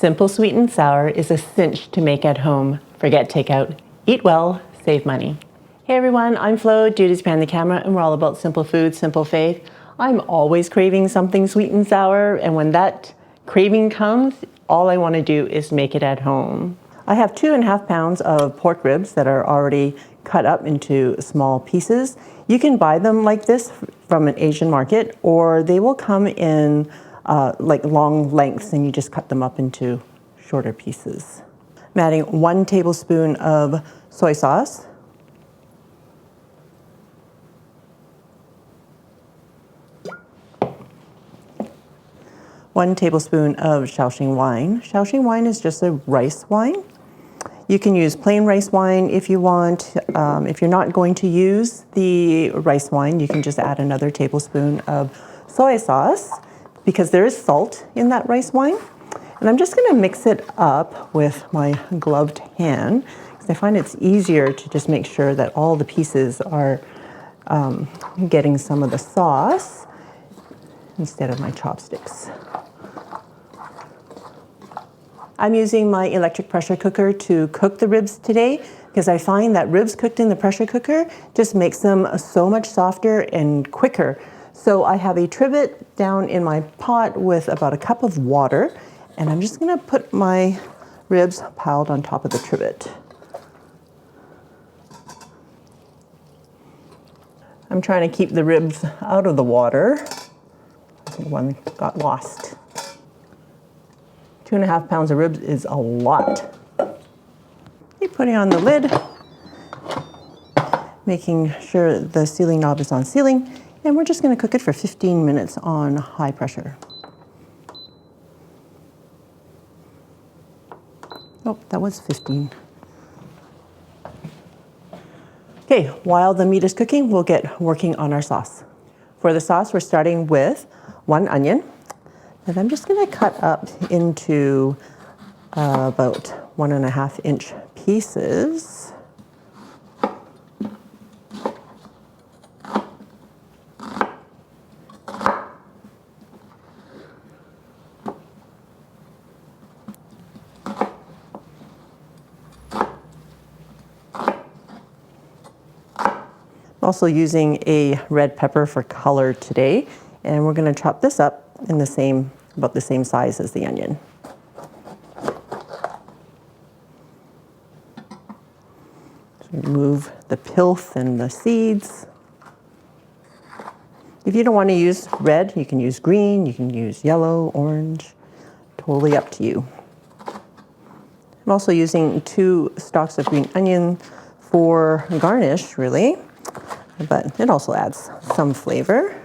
Simple sweet and sour is a cinch to make at home. Forget takeout. Eat well, save money. Hey everyone, I'm Flo, Duty's Behind the Camera, and we're all about simple food, simple faith. I'm always craving something sweet and sour, and when that craving comes, all I want to do is make it at home. I have 2.5 pounds of pork ribs that are already cut up into small pieces. You can buy them like this from an Asian market, or they will come in like long lengths, and you just cut them up into shorter pieces. I'm adding 1 tablespoon of soy sauce. One tablespoon of Shaoxing wine. Shaoxing wine is just a rice wine. You can use plain rice wine if you want. If you're not going to use the rice wine, you can just add another tablespoon of soy sauce because there is salt in that rice wine. And I'm just gonna mix it up with my gloved hand because I find it's easier to just make sure that all the pieces are getting some of the sauce instead of my chopsticks. I'm using my electric pressure cooker to cook the ribs today because I find that ribs cooked in the pressure cooker just makes them so much softer and quicker. So I have a trivet down in my pot with about a cup of water, and I'm just gonna put my ribs piled on top of the trivet. I'm trying to keep the ribs out of the water. I think one got lost. 2.5 pounds of ribs is a lot. Keep putting on the lid, making sure the sealing knob is on sealing, and we're just going to cook it for 15 minutes on high pressure. Oh, that was 15. Okay, while the meat is cooking, we'll get working on our sauce. For the sauce, we're starting with 1 onion. And I'm just going to cut up into about 1.5 inch pieces. I'm also using a red pepper for color today, and we're going to chop this up in about the same size as the onion. So remove the pith and the seeds. If you don't want to use red, you can use green, you can use yellow, orange, totally up to you. I'm also using 2 stalks of green onion for garnish, really, but it also adds some flavor.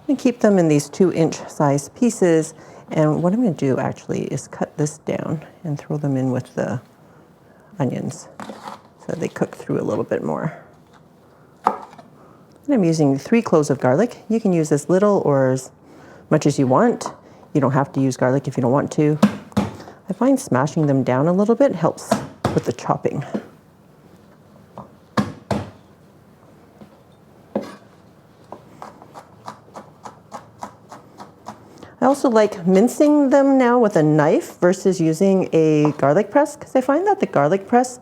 And keep them in these 2-inch size pieces. And what I'm going to do actually is cut this down and throw them in with the onions so they cook through a little bit more. And I'm using 3 cloves of garlic. You can use as little or as much as you want. You don't have to use garlic if you don't want to. I find smashing them down a little bit helps with the chopping. I also like mincing them now with a knife versus using a garlic press because I find that the garlic press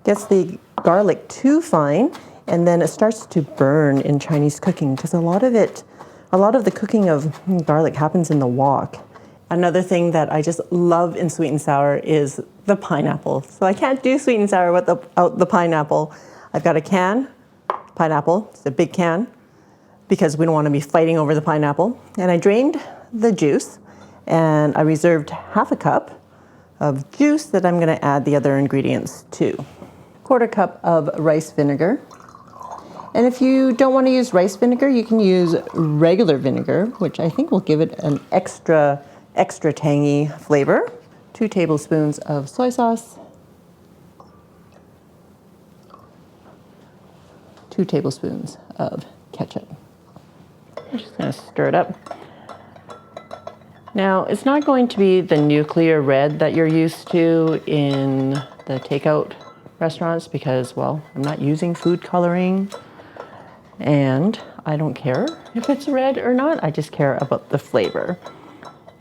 gets the garlic too fine and then it starts to burn in Chinese cooking because a lot of the cooking of garlic happens in the wok. Another thing that I just love in sweet and sour is the pineapple. So I can't do sweet and sour without the pineapple. I've got a can, pineapple, it's a big can because we don't want to be fighting over the pineapple. And I drained the juice, and I reserved 1/2 cup of juice that I'm going to add the other ingredients to. 1/4 cup of rice vinegar. And if you don't want to use rice vinegar, you can use regular vinegar, which I think will give it an extra tangy flavor. 2 tablespoons of soy sauce. 2 tablespoons of ketchup. I'm just going to stir it up. Now, it's not going to be the nuclear red that you're used to in the takeout restaurants because, well, I'm not using food coloring and I don't care if it's red or not. I just care about the flavor.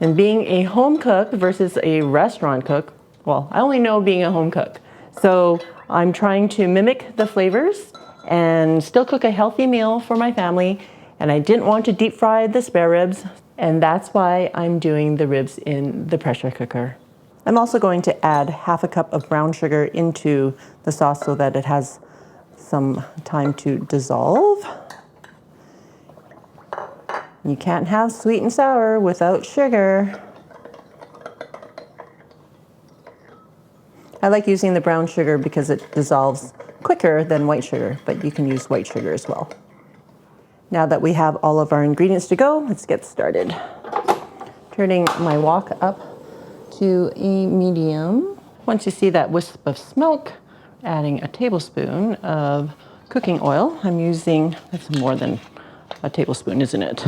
And being a home cook versus a restaurant cook, well, I only know being a home cook. So I'm trying to mimic the flavors and still cook a healthy meal for my family. And I didn't want to deep fry the spare ribs. And that's why I'm doing the ribs in the pressure cooker. I'm also going to add half a cup of brown sugar into the sauce so that it has some time to dissolve. You can't have sweet and sour without sugar. I like using the brown sugar because it dissolves quicker than white sugar, but you can use white sugar as well. Now that we have all of our ingredients to go, let's get started. Turning my wok up to a medium. Once you see that wisp of smoke, adding a tablespoon of cooking oil. I'm using, that's more than a tablespoon, isn't it?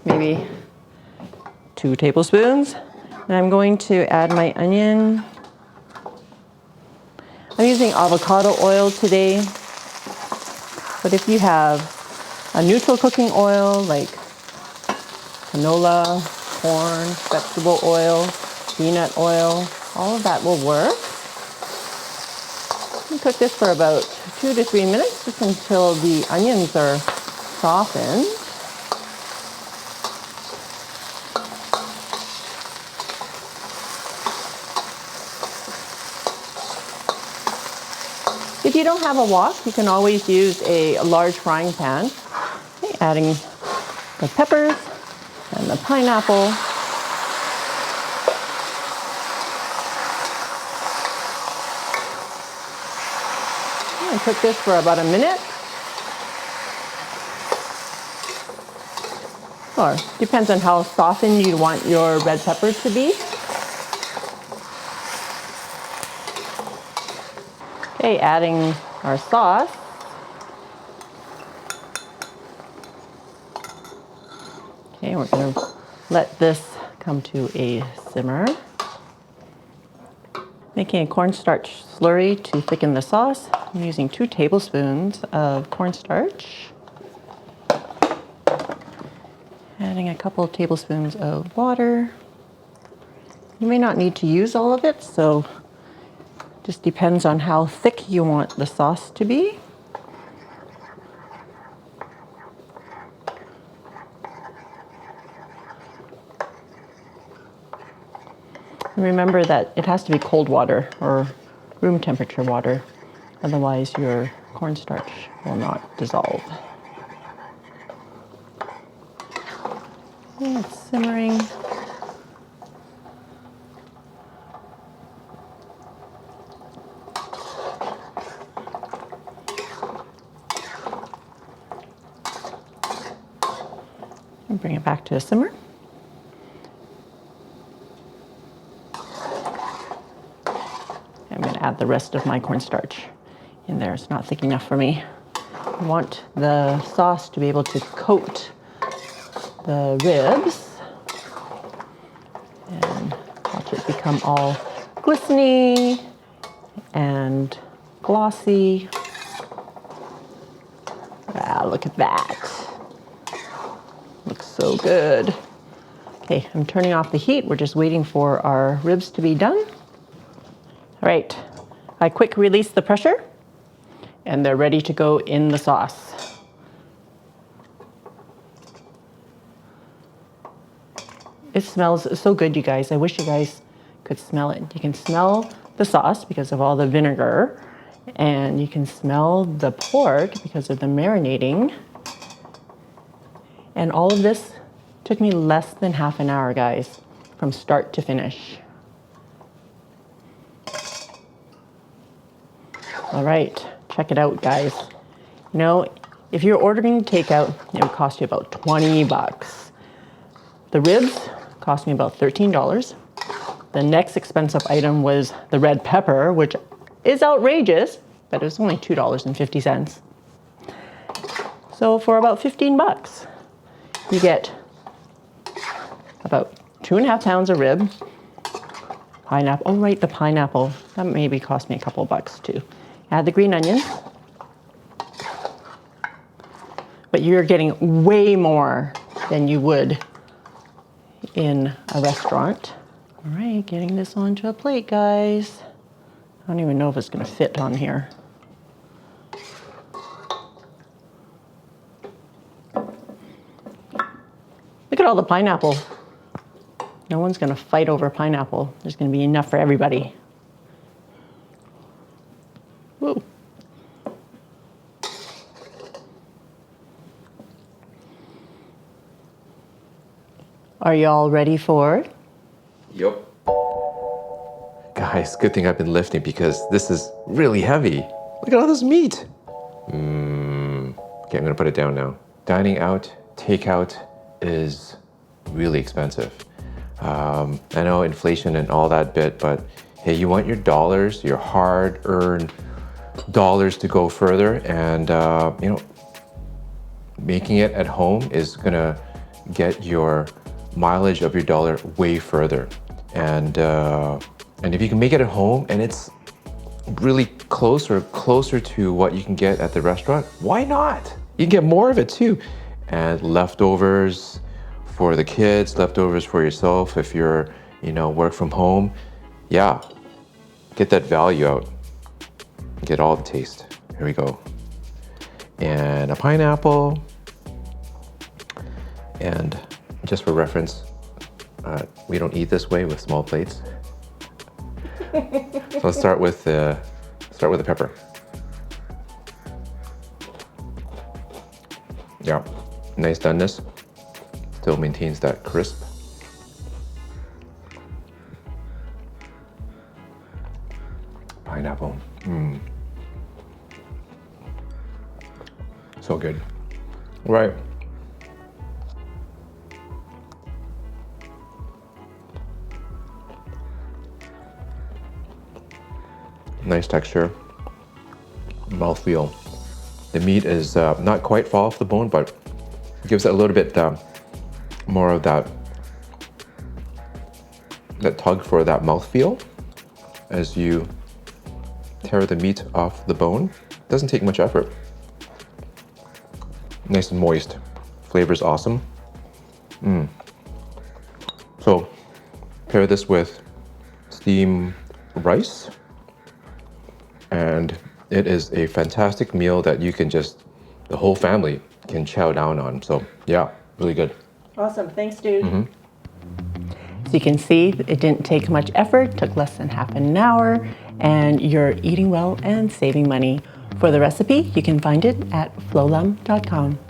Maybe 2 tablespoons. And I'm going to add my onion. I'm using avocado oil today, but if you have a neutral cooking oil like canola, corn, vegetable oil, peanut oil, all of that will work. You cook this for about 2 to 3 minutes, just until the onions are softened. If you don't have a wok, you can always use a large frying pan. Okay, adding the peppers and the pineapple. And cook this for about a minute. Or depends on how softened you want your red peppers to be. Okay, adding our sauce. Okay, we're going to let this come to a simmer. Making a cornstarch slurry to thicken the sauce. I'm using 2 tablespoons of cornstarch. Adding a couple of tablespoons of water. You may not need to use all of it, so just depends on how thick you want the sauce to be. Remember that it has to be cold water or room temperature water, otherwise your cornstarch will not dissolve. And it's simmering. And bring it back to a simmer. I'm going to add the rest of my cornstarch in there. It's not thick enough for me. I want the sauce to be able to coat the ribs and watch it become all glistening and glossy. Ah, look at that. Looks so good. Okay, I'm turning off the heat. We're just waiting for our ribs to be done. All right, I quick release the pressure and they're ready to go in the sauce. It smells so good, you guys. I wish you guys could smell it. You can smell the sauce because of all the vinegar, and you can smell the pork because of the marinating. And all of this took me less than half an hour, guys, from start to finish. All right, check it out, guys. You know, if you're ordering takeout, it would cost you about 20 bucks. The ribs cost me about $13. The next expensive item was the red pepper, which is outrageous, but it was only $2.50. So for about 15 bucks, you get about 2.5 pounds of rib, pineapple. Oh, right, the pineapple. That maybe cost me a couple bucks too. Add the green onions. But you're getting way more than you would in a restaurant. All right, getting this onto a plate, guys. I don't even know if it's gonna fit on here. Look at all the pineapple. No one's gonna fight over pineapple. There's gonna be enough for everybody. Whoa. Are you all ready for it? Yep. Guys, good thing I've been lifting because this is really heavy. Look at all this meat. Okay, I'm gonna put it down now. Dining out, takeout is really expensive. I know inflation and all that bit, but hey, you want your dollars, your hard-earned dollars to go further, and you know, making it at home is gonna get your mileage of your dollar way further. And if you can make it at home and it's really closer to what you can get at the restaurant, why not? You can get more of it too. And leftovers for the kids, leftovers for yourself if you're, you know, work from home. Yeah, get that value out. Get all the taste. Here we go. And a pineapple. And just for reference, we don't eat this way with small plates. So let's start with the pepper. Yeah, nice doneness. Still maintains that crisp. Pineapple. So good. Right. Nice texture, mouthfeel. The meat is not quite fall off the bone, but gives it a little bit more of that tug for that mouthfeel as you tear the meat off the bone. Doesn't take much effort. Nice and moist. Flavor's awesome. So pair this with steamed rice. And it is a fantastic meal that you can the whole family can chow down on. So yeah, really good. Awesome, thanks dude. So you can see it didn't take much effort, took less than half an hour, and you're eating well and saving money. For the recipe, you can find it at FLO'S.com.